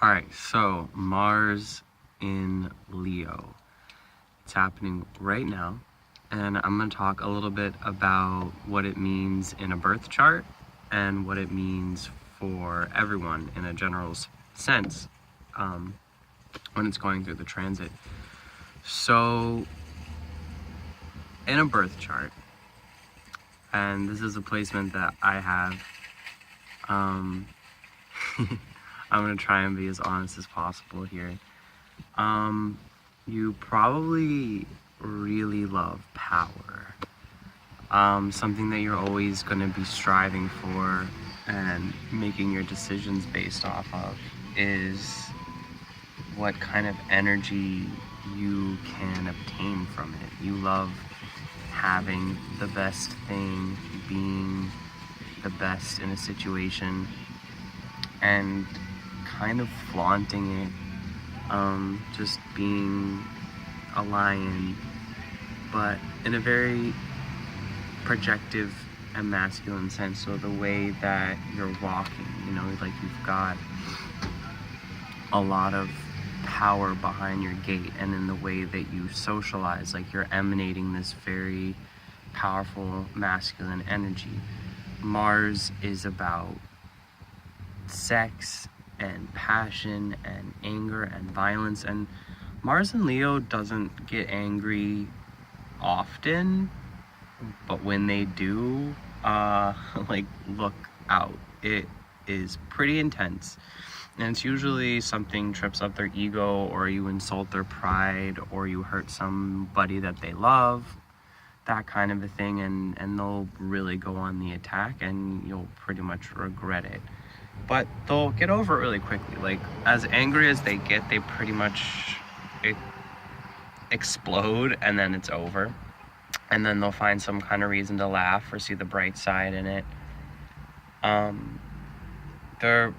Alright, so Mars in Leo. It's happening right now, and I'm going to talk a little bit about what it means in a birth chart and what it means for everyone in a general sense when it's going through the transit. So, in a birth chart, and this is a placement that I have, I'm going to try and be as honest as possible here. You probably really love power. Something that you're always going to be striving for and making your decisions based off of is what kind of energy you can obtain from it. You love having the best thing, being the best in a situation, and kind of flaunting it, just being a lion, but in a very projective and masculine sense. So the way that you're walking, like you've got a lot of power behind your gait, and in the way that you socialize, like you're emanating this very powerful masculine energy. Mars is about sex and passion and anger and violence, and Mars in Leo doesn't get angry often, but when they do, look out. It is pretty intense, and it's usually something trips up their ego, or you insult their pride, or you hurt somebody that they love, that kind of a thing, and they'll really go on the attack, and you'll pretty much regret it. But they'll get over it really quickly. Like, as angry as they get, they pretty much explode, and then it's over. And then they'll find some kind of reason to laugh or see the bright side in it. They're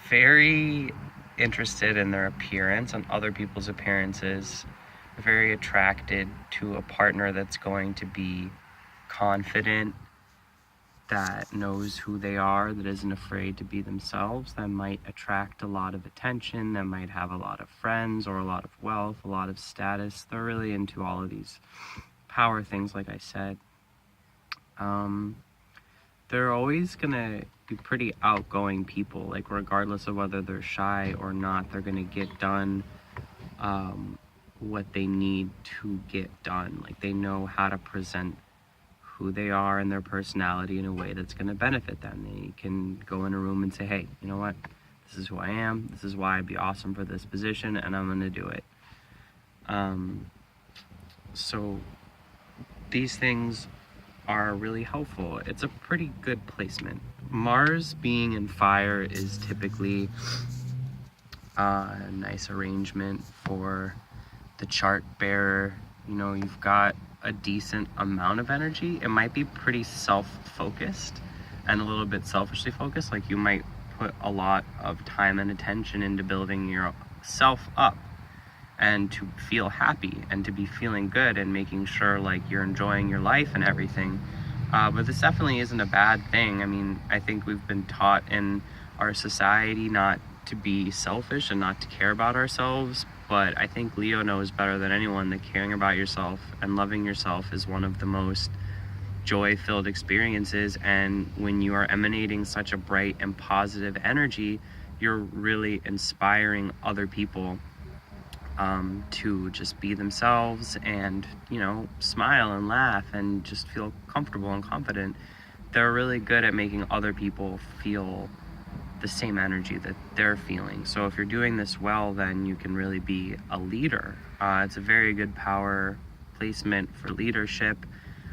very interested in their appearance and other people's appearances. Very attracted to a partner that's going to be confident, that knows who they are, that isn't afraid to be themselves, that might attract a lot of attention, that might have a lot of friends or a lot of wealth, a lot of status. They're really into all of these power things, like I said. They're always gonna be pretty outgoing people, like regardless of whether they're shy or not, they're gonna get done what they need to get done. Like, they know how to present who they are and their personality in a way that's going to benefit them. They can go in a room and say, hey, you know what, this is who I am, this is why I'd be awesome for this position, and I'm going to do it. So these things are really helpful. It's a pretty good placement. Mars being in fire is typically a nice arrangement for the chart bearer. You've got a decent amount of energy. It might be pretty self-focused and a little bit selfishly focused. Like, you might put a lot of time and attention into building yourself up and to feel happy and to be feeling good and making sure like you're enjoying your life and everything. But this definitely isn't a bad thing. I mean, I think we've been taught in our society not to be selfish and not to care about ourselves, but I think Leo knows better than anyone that caring about yourself and loving yourself is one of the most joy-filled experiences. And when you are emanating such a bright and positive energy, you're really inspiring other people to just be themselves and, smile and laugh and just feel comfortable and confident. They're really good at making other people feel the same energy that they're feeling. So if you're doing this well, then you can really be a leader. It's a very good power placement for leadership,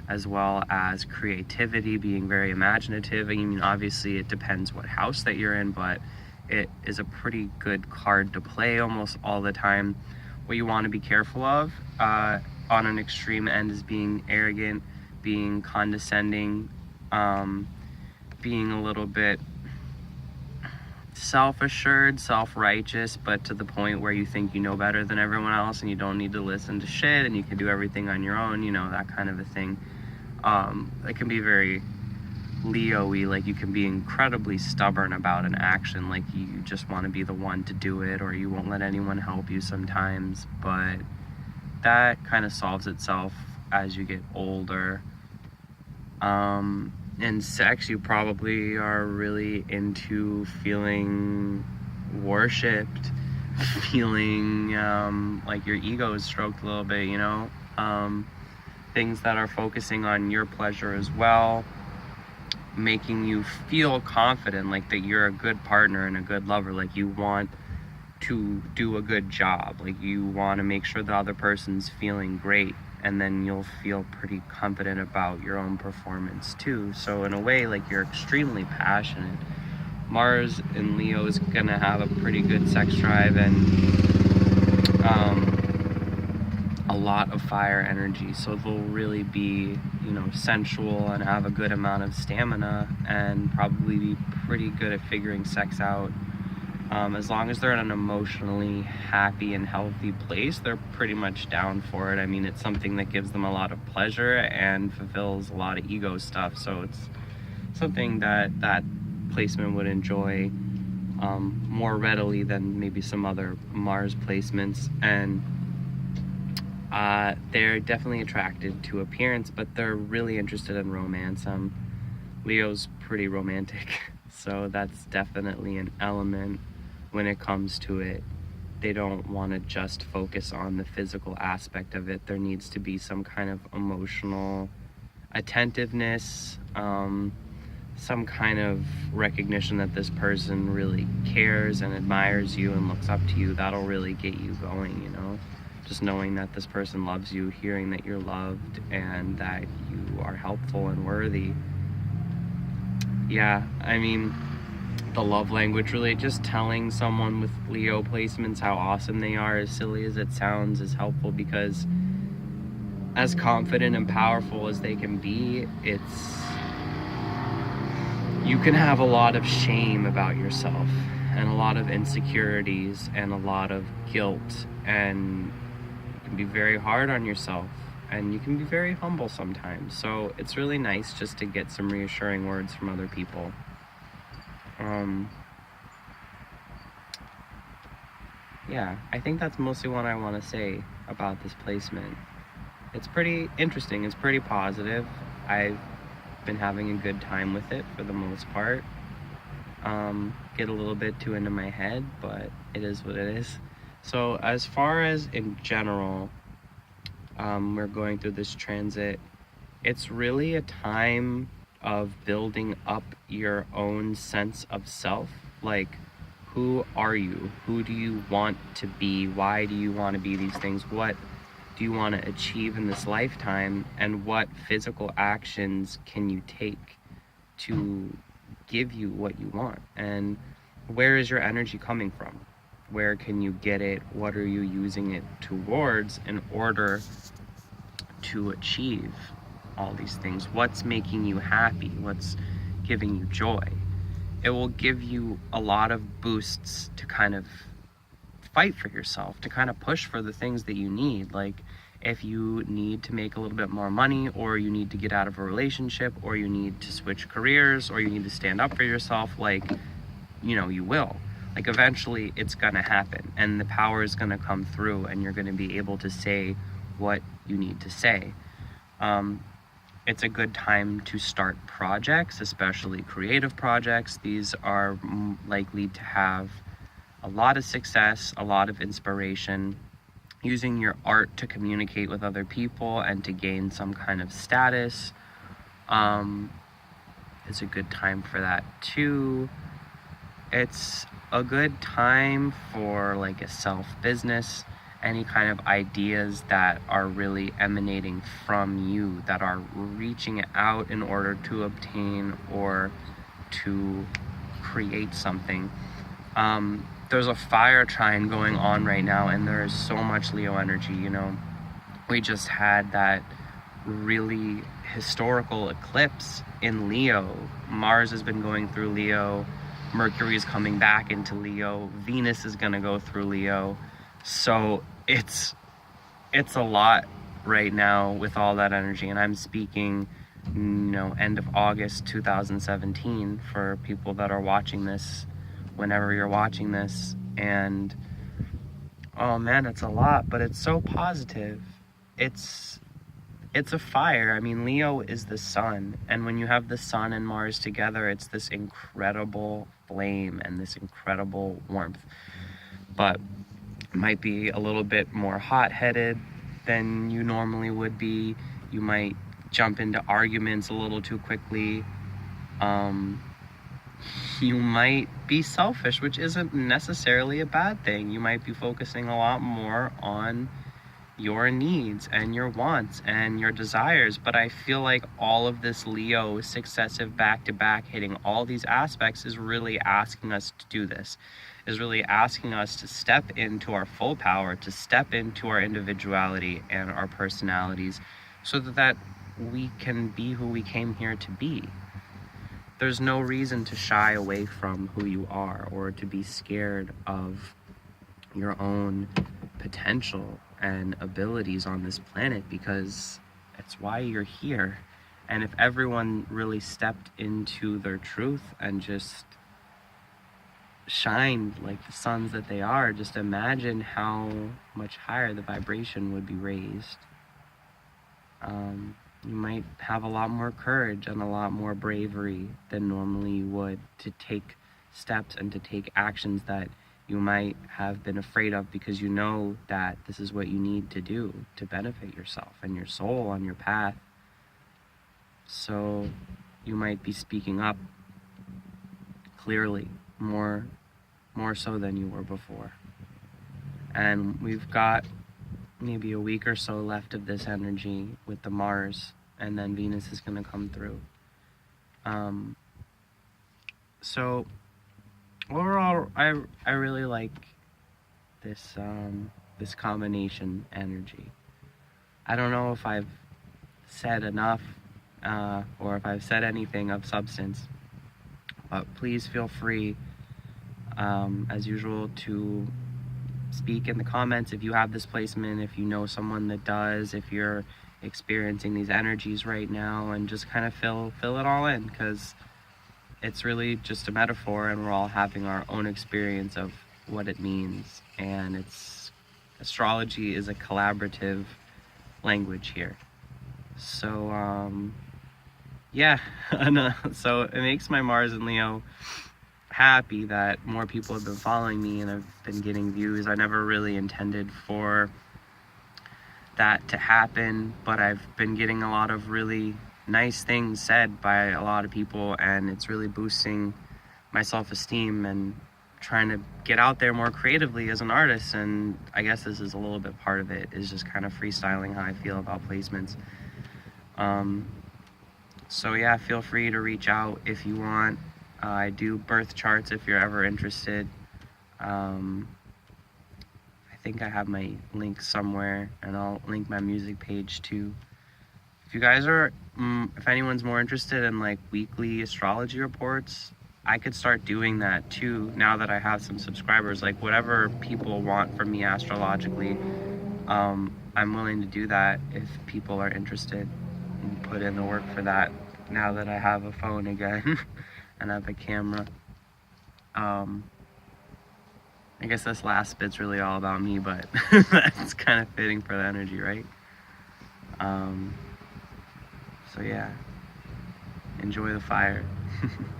as well as creativity, being very imaginative. I mean, obviously it depends what house that you're in, but it is a pretty good card to play almost all the time. What you want to be careful of on an extreme end is being arrogant, being condescending, being a little bit self-assured, self-righteous, but to the point where you think you know better than everyone else and you don't need to listen to shit and you can do everything on your own, that kind of a thing. It can be very Leo-y, like you can be incredibly stubborn about an action, like you just want to be the one to do it, or you won't let anyone help you sometimes, but that kind of solves itself as you get older. In sex, you probably are really into feeling worshipped, feeling like your ego is stroked a little bit, you know? Things that are focusing on your pleasure as well, making you feel confident, like that you're a good partner and a good lover, like you want to do a good job, like you want to make sure the other person's feeling great, and then you'll feel pretty confident about your own performance too. So in a way, like you're extremely passionate. Mars in Leo is gonna have a pretty good sex drive and a lot of fire energy, so they'll really be, you know, sensual and have a good amount of stamina and probably be pretty good at figuring sex out. As long as they're in an emotionally happy and healthy place, they're pretty much down for it. I mean, it's something that gives them a lot of pleasure and fulfills a lot of ego stuff, so it's something that that placement would enjoy more readily than maybe some other Mars placements. And they're definitely attracted to appearance, but they're really interested in romance. Leo's pretty romantic, so that's definitely an element when it comes to it. They don't want to just focus on the physical aspect of it. There needs to be some kind of emotional attentiveness, some kind of recognition that this person really cares and admires you and looks up to you. That'll really get you going, you know? Just knowing that this person loves you, hearing that you're loved and that you are helpful and worthy. Yeah, I mean, the love language, really just telling someone with Leo placements how awesome they are, as silly as it sounds, is helpful, because as confident and powerful as they can be, you can have a lot of shame about yourself and a lot of insecurities and a lot of guilt, and you can be very hard on yourself and you can be very humble sometimes. So it's really nice just to get some reassuring words from other people. Yeah, I think that's mostly what I want to say about this placement. It's pretty interesting, it's pretty positive. I've been having a good time with it for the most part. Get a little bit too into my head, but it is what it is. So as far as in general, we're going through this transit, it's really a time of building up your own sense of self. Like, who are you? Who do you want to be? Why do you want to be these things? What do you want to achieve in this lifetime? And what physical actions can you take to give you what you want? And where is your energy coming from? Where can you get it? What are you using it towards in order to achieve all these things? What's making you happy? What's giving you joy? It will give you a lot of boosts to kind of fight for yourself, to kind of push for the things that you need. Like, if you need to make a little bit more money, or you need to get out of a relationship, or you need to switch careers, or you need to stand up for yourself, like, you know, you will. Like, eventually it's gonna happen, and the power is gonna come through, and you're gonna be able to say what you need to say. It's a good time to start projects, especially creative projects. These are likely to have a lot of success, a lot of inspiration. Using your art to communicate with other people and to gain some kind of status is a good time for that too. It's a good time for like a self-business, any kind of ideas that are really emanating from you, that are reaching out in order to obtain or to create something. There's a fire trine going on right now, and there is so much Leo energy, you know. We just had that really historical eclipse in Leo. Mars has been going through Leo. Mercury is coming back into Leo. Venus is going to go through Leo. So it's a lot right now with all that energy, and I'm speaking end of August 2017 for people that are watching this whenever you're watching this. And oh man, it's a lot, but it's so positive. It's a fire. I mean, Leo is the sun, and when you have the sun and Mars together, it's this incredible flame and this incredible warmth. But it might be a little bit more hot-headed than you normally would be. You might jump into arguments a little too quickly. You might be selfish, which isn't necessarily a bad thing. You might be focusing a lot more on your needs and your wants and your desires. But I feel like all of this Leo successive back-to-back hitting all these aspects is really asking us to do this, is really asking us to step into our full power, to step into our individuality and our personalities so that we can be who we came here to be. There's no reason to shy away from who you are or to be scared of your own potential and abilities on this planet, because it's why you're here. And if everyone really stepped into their truth and just shined like the suns that they are, just imagine how much higher the vibration would be raised. You might have a lot more courage and a lot more bravery than normally you would to take steps and to take actions that you might have been afraid of, because you know that this is what you need to do to benefit yourself and your soul on your path. So you might be speaking up clearly, more so than you were before. And we've got maybe a week or so left of this energy with the Mars, and then Venus is going to come through. So overall, I really like this this combination energy. I don't know if I've said enough or if I've said anything of substance, but please feel free, as usual, to speak in the comments if you have this placement, if you know someone that does, if you're experiencing these energies right now, and just kind of fill it all in, because it's really just a metaphor and we're all having our own experience of what it means. And astrology is a collaborative language here. So yeah, so it makes my Mars in Leo happy that more people have been following me and I've been getting views. I never really intended for that to happen, but I've been getting a lot of really nice things said by a lot of people, and it's really boosting my self-esteem and trying to get out there more creatively as an artist. And I guess this is a little bit part of it, is just kind of freestyling how I feel about placements. So yeah, feel free to reach out if you want. I do birth charts if you're ever interested. I think I have my link somewhere, and I'll link my music page too. If you guys are, if anyone's more interested in like weekly astrology reports, I could start doing that too now that I have some subscribers. Like whatever people want from me astrologically, I'm willing to do that if people are interested, and put in the work for that now that I have a phone again and I have a camera. I guess this last bit's really all about me, but that's kind of fitting for the energy, right? So yeah, enjoy the fire.